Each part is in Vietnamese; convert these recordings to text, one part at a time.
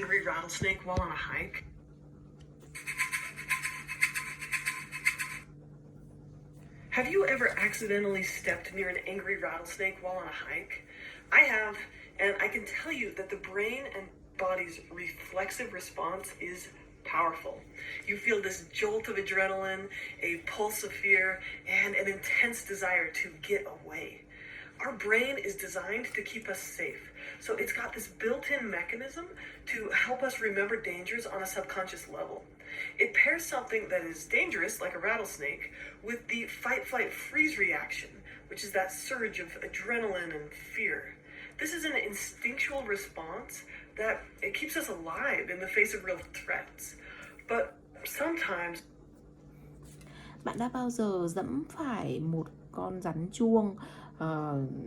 angry rattlesnake while on a hike? Have you ever accidentally stepped near an angry rattlesnake while on a hike? I have, and I can tell you that the brain and body's reflexive response is powerful. You feel this jolt of adrenaline, a pulse of fear, and an intense desire to get away. Our brain is designed to keep us safe, so it's got this built-in mechanism to help us remember dangers on a subconscious level. It pairs something that is dangerous, like a rattlesnake, with the fight-flight-freeze reaction, which is that surge of adrenaline and fear. This is an instinctual response that it keeps us alive in the face of real threats. But sometimes... Bạn đã bao giờ dẫm phải một con rắn chuông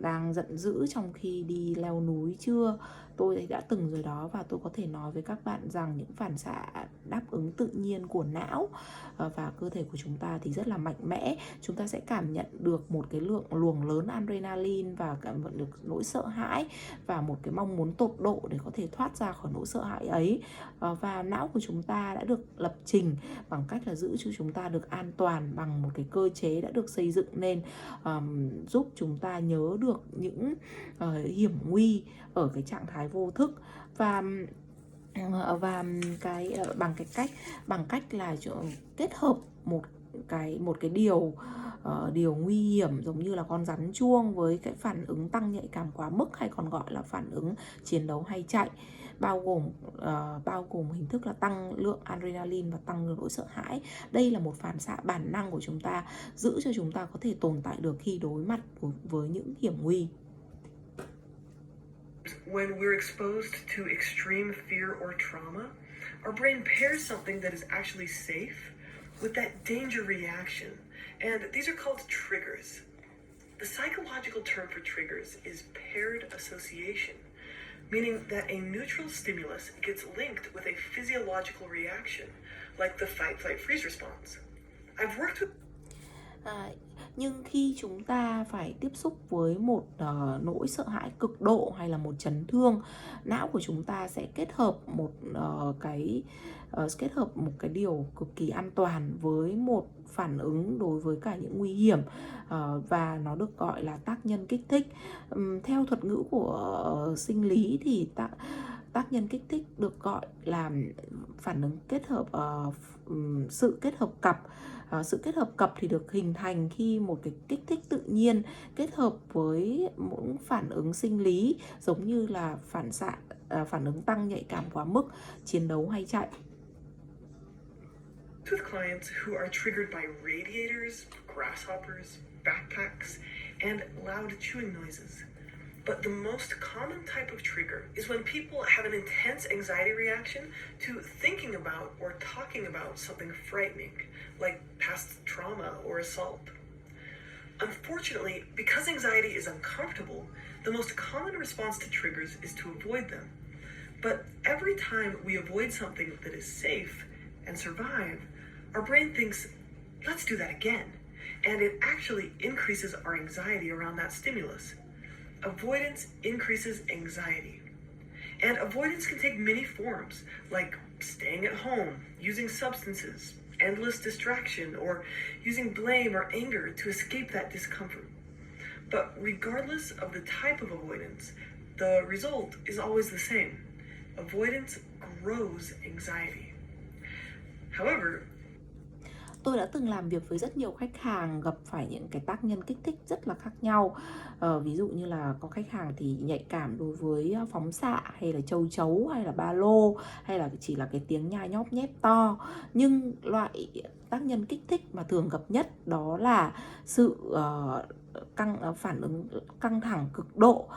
đang giận dữ trong khi đi leo núi chưa? Tôi đã từng rồi đó, và tôi có thể nói với các bạn rằng những phản xạ đáp ứng tự nhiên của não và cơ thể của chúng ta thì rất là mạnh mẽ. Chúng ta sẽ cảm nhận được một cái luồng lớn adrenaline và cảm nhận được nỗi sợ hãi và một cái mong muốn tột độ để có thể thoát ra khỏi nỗi sợ hãi ấy. Và não của chúng ta đã được lập trình bằng cách là giữ cho chúng ta được an toàn bằng một cái cơ chế đã được xây dựng nên, giúp chúng ta nhớ được những hiểm nguy ở cái trạng thái vô thức, và cái bằng cách là kết hợp một cái điều nguy hiểm giống như là con rắn chuông với cái phản ứng tăng nhạy cảm quá mức, hay còn gọi là phản ứng chiến đấu hay chạy, bao gồm hình thức là tăng lượng adrenaline và tăng lượng nỗi sợ hãi. Đây là một phản xạ bản năng của chúng ta, giữ cho chúng ta có thể tồn tại được khi đối mặt với những hiểm nguy. When we're exposed to extreme fear or trauma, our brain pairs something that is actually safe with that danger reaction, and these are called triggers. The psychological term for triggers is paired association, meaning that a neutral stimulus gets linked with a physiological reaction, like the fight-flight-freeze response. I've worked with... Nhưng khi chúng ta phải tiếp xúc với một nỗi sợ hãi cực độ hay là một chấn thương, não của chúng ta sẽ kết hợp một cái điều cực kỳ an toàn với một phản ứng đối với cả những nguy hiểm, và nó được gọi là tác nhân kích thích. Theo thuật ngữ của sinh lý thì tác nhân kích thích được gọi là phản ứng kết hợp, sự kết hợp cặp. Sự kết hợp cặp thì được hình thành khi một cái kích thích tự nhiên kết hợp với một phản ứng sinh lý, giống như là phản ứng tăng nhạy cảm quá mức, chiến đấu hay chạy. With clients who are triggered by radiators, grasshoppers, backpacks, and loud chewing noises. But the most common type of trigger is when people have an intense anxiety reaction to thinking about or talking about something frightening, like past trauma or assault. Unfortunately, because anxiety is uncomfortable, the most common response to triggers is to avoid them. But every time we avoid something that is safe and survive, our brain thinks, let's do that again. And it actually increases our anxiety around that stimulus. Avoidance increases anxiety. And avoidance can take many forms, like staying at home, using substances, endless distraction, or using blame or anger to escape that discomfort. But regardless of the type of avoidance, the result is always the same. Avoidance grows anxiety. However, tôi đã từng làm việc với rất nhiều khách hàng gặp phải những cái tác nhân kích thích rất là khác nhau. Ví dụ như là có khách hàng thì nhạy cảm đối với phóng xạ, hay là châu chấu, hay là ba lô, hay là chỉ là cái tiếng nhai nhóp nhép to. Nhưng loại tác nhân kích thích mà thường gặp nhất đó là sự phản ứng căng thẳng cực độ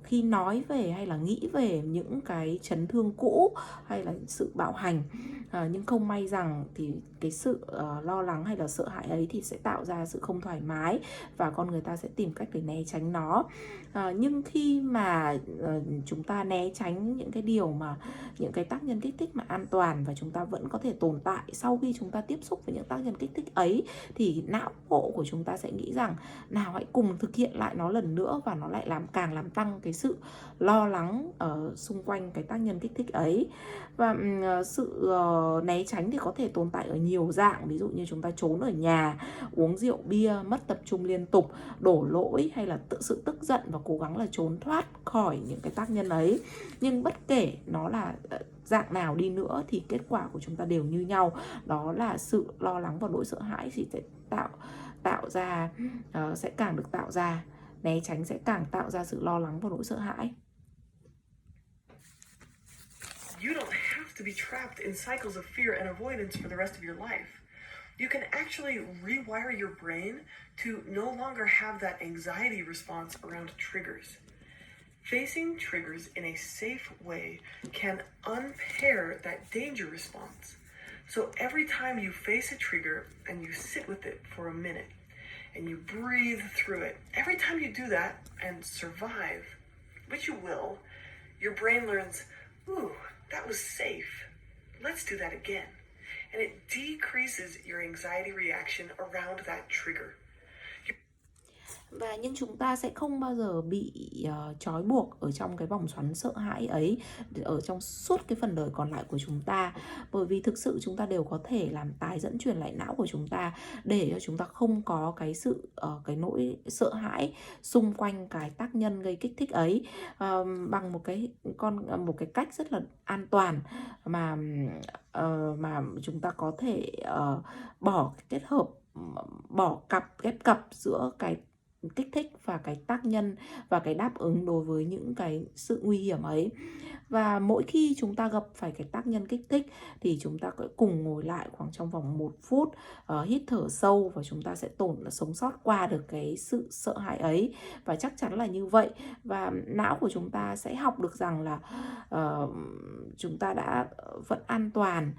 khi nói về hay là nghĩ về những cái chấn thương cũ hay là sự bạo hành. Nhưng không may rằng thì cái sự lo lắng hay là sợ hãi ấy thì sẽ tạo ra sự không thoải mái và con người ta sẽ tìm cách để né tránh nó. Nhưng khi mà chúng ta né tránh những cái tác nhân kích thích mà an toàn và chúng ta vẫn có thể tồn tại sau khi chúng ta tiếp xúc với những tác nhân kích thích ấy, thì não bộ của chúng ta sẽ nghĩ rằng nào hãy cùng thực hiện lại nó lần nữa, và nó lại càng làm tăng cái sự lo lắng ở xung quanh cái tác nhân kích thích ấy. Và sự né tránh thì có thể tồn tại ở nhiều dạng, ví dụ như chúng ta trốn ở nhà, uống rượu bia, mất tập trung liên tục, đổ lỗi, hay là sự tức giận và cố gắng là trốn thoát khỏi những cái tác nhân ấy. Nhưng bất kể nó là dạng nào đi nữa thì kết quả của chúng ta đều như nhau, đó là sự lo lắng và nỗi sợ hãi thì sẽ tạo ra sẽ càng được tạo ra, né tránh sẽ càng tạo ra sự lo lắng và nỗi sợ hãi. You don't have to be trapped in cycles of fear and avoidance for the rest of your life. You can actually rewire your brain to no longer have that anxiety response around triggers. Facing triggers in a safe way can unpair that danger response. So every time you face a trigger and you sit with it for a minute and you breathe through it, every time you do that and survive, which you will, your brain learns, ooh, that was safe. Let's do that again. And it decreases your anxiety reaction around that trigger. Và nhưng chúng ta sẽ không bao giờ bị trói buộc ở trong cái vòng xoắn sợ hãi ấy ở trong suốt cái phần đời còn lại của chúng ta, bởi vì thực sự chúng ta đều có thể làm tái dẫn truyền lại não của chúng ta để cho chúng ta không có cái sự cái nỗi sợ hãi xung quanh cái tác nhân gây kích thích ấy, bằng một cái cách rất là an toàn mà chúng ta có thể ghép cặp giữa cái kích thích và cái tác nhân và cái đáp ứng đối với những cái sự nguy hiểm ấy. Và mỗi khi chúng ta gặp phải cái tác nhân kích thích thì chúng ta cùng ngồi lại khoảng trong vòng 1 phút, hít thở sâu, và chúng ta sẽ sống sót qua được cái sự sợ hãi ấy. Và chắc chắn là như vậy. Và não của chúng ta sẽ học được rằng là chúng ta đã vẫn an toàn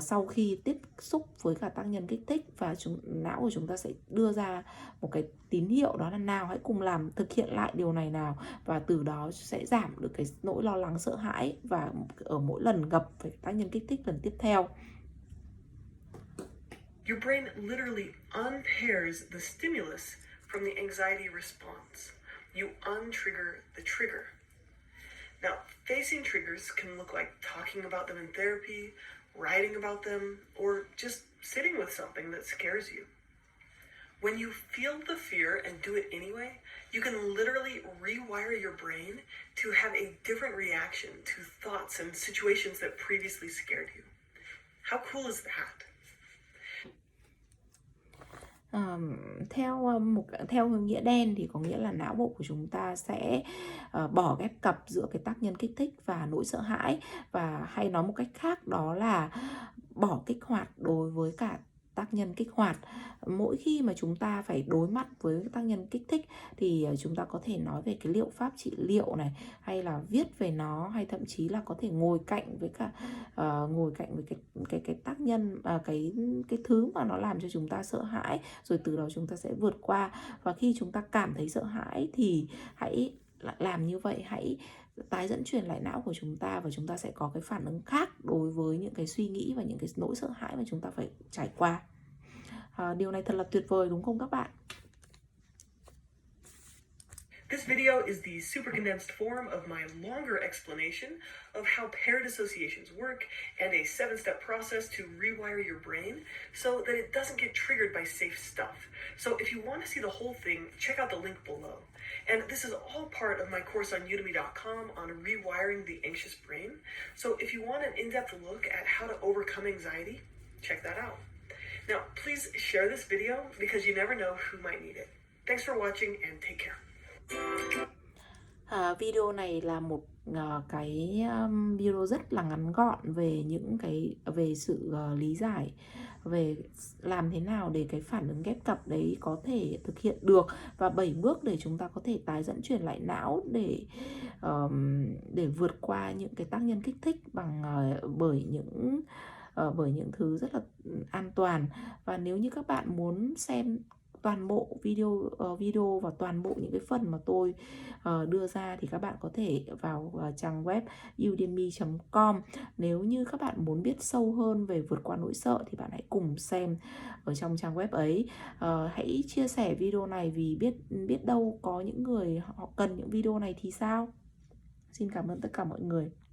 sau khi tiếp xúc với cả tác nhân kích thích, và não của chúng ta sẽ đưa ra một cái tín hiệu, đó là nào hãy cùng thực hiện lại điều này nào, và từ đó sẽ giảm được cái nỗi lo lắng sợ hãi và ở mỗi lần gặp phải tác nhân kích thích lần tiếp theo. Your brain literally unpairs the stimulus from the anxiety response. You untrigger the trigger. Now, facing triggers can look like talking about them in therapy, writing about them, or just sitting with something that scares you. When you feel the fear and do it anyway, you can literally rewire your brain to have a different reaction to thoughts and situations that previously scared you. How cool is that? Theo hướng nghĩa đen thì có nghĩa là não bộ của chúng ta sẽ bỏ ghép cặp giữa cái tác nhân kích thích và nỗi sợ hãi, và hay nói một cách khác đó là bỏ kích hoạt đối với cả tác nhân kích hoạt. Mỗi khi mà chúng ta phải đối mặt với tác nhân kích thích thì chúng ta có thể nói về cái liệu pháp trị liệu này, hay là viết về nó, hay thậm chí là có thể ngồi cạnh với cái tác nhân, cái thứ mà nó làm cho chúng ta sợ hãi, rồi từ đó chúng ta sẽ vượt qua. Và khi chúng ta cảm thấy sợ hãi thì hãy làm như vậy, hãy tái dẫn truyền lại não của chúng ta, và chúng ta sẽ có cái phản ứng khác đối với những cái suy nghĩ và những cái nỗi sợ hãi mà chúng ta phải trải qua. Điều này thật là tuyệt vời đúng không các bạn? This video is the super condensed form of my longer explanation of how paired associations work and a 7-step process to rewire your brain so that it doesn't get triggered by safe stuff. So if you want to see the whole thing, check out the link below. And this is all part of my course on udemy.com on rewiring the anxious brain. So if you want an in-depth look at how to overcome anxiety, check that out. Now, please share this video because you never know who might need it. Thanks for watching and take care. Video này là một cái video rất là ngắn gọn về sự lý giải về làm thế nào để cái phản ứng ghép cặp đấy có thể thực hiện được, và 7 bước để chúng ta có thể tái dẫn truyền lại não để vượt qua những cái tác nhân kích thích bởi những thứ rất là an toàn. Và nếu như các bạn muốn xem toàn bộ video và toàn bộ những cái phần mà tôi đưa ra thì các bạn có thể vào trang web udemy.com. Nếu như các bạn muốn biết sâu hơn về vượt qua nỗi sợ thì bạn hãy cùng xem ở trong trang web ấy. Hãy chia sẻ video này vì biết biết đâu có những người họ cần những video này thì sao. Xin cảm ơn tất cả mọi người.